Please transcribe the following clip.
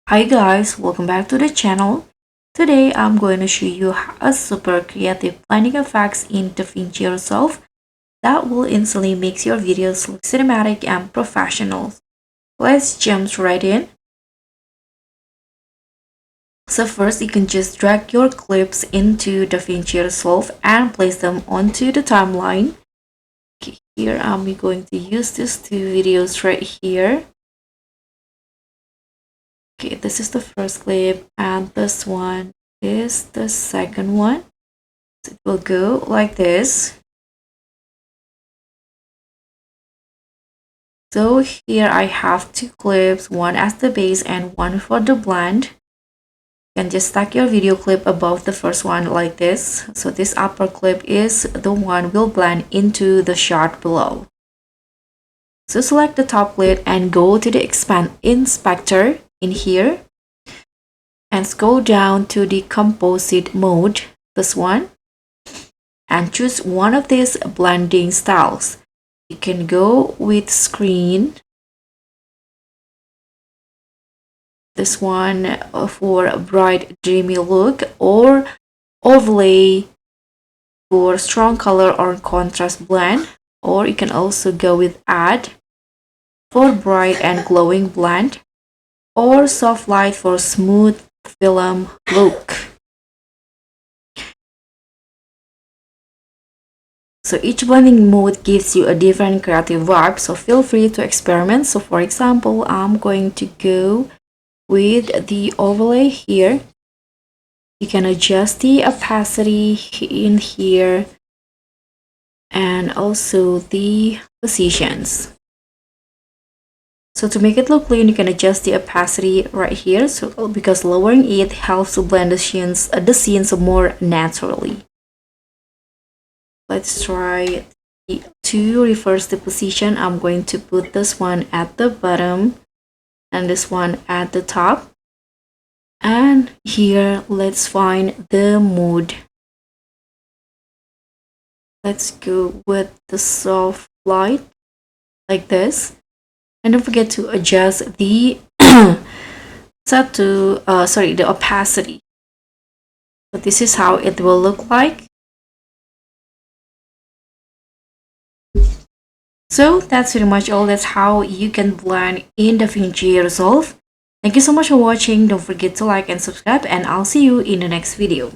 Hi guys, welcome back to the channel. Today I'm going to show you a super creative blending effects in DaVinci Resolve that will instantly make your videos look cinematic and professional. Let's jump right in. So first you can just drag your clips into DaVinci Resolve and place them onto the timeline. Here I'm going to use these two videos right here. Okay, this is the first clip and this one is the second one. So it will go like this. So here I have two clips, one as the base and one for the blend. You can just stack your video clip above the first one like this. So this upper clip is the one will blend into the shot below. So select the top clip and go to the expand inspector in here and scroll down to the composite mode, this one, and choose one of these blending styles. You can go with screen, this one for a bright dreamy look, or overlay for strong color or contrast blend, or you can also go with add for bright and glowing blend, or soft light for smooth film look. So each blending mode gives you a different creative vibe, so feel free to experiment. So for example, I'm going to go with the overlay here. You can adjust the opacity in here and also the positions. So to make it look clean, you can adjust the opacity right here. So because lowering it helps to blend the scenes more naturally. Let's try to reverse the position. I'm going to put this one at the bottom and this one at the top. And here, let's find the mode. Let's go with the soft light like this. And don't forget to adjust the the opacity. So this is how it will look like. So that's pretty much all. That's how you can blend in DaVinci Resolve. Thank you so much for watching. Don't forget to like and subscribe, and I'll see you in the next video.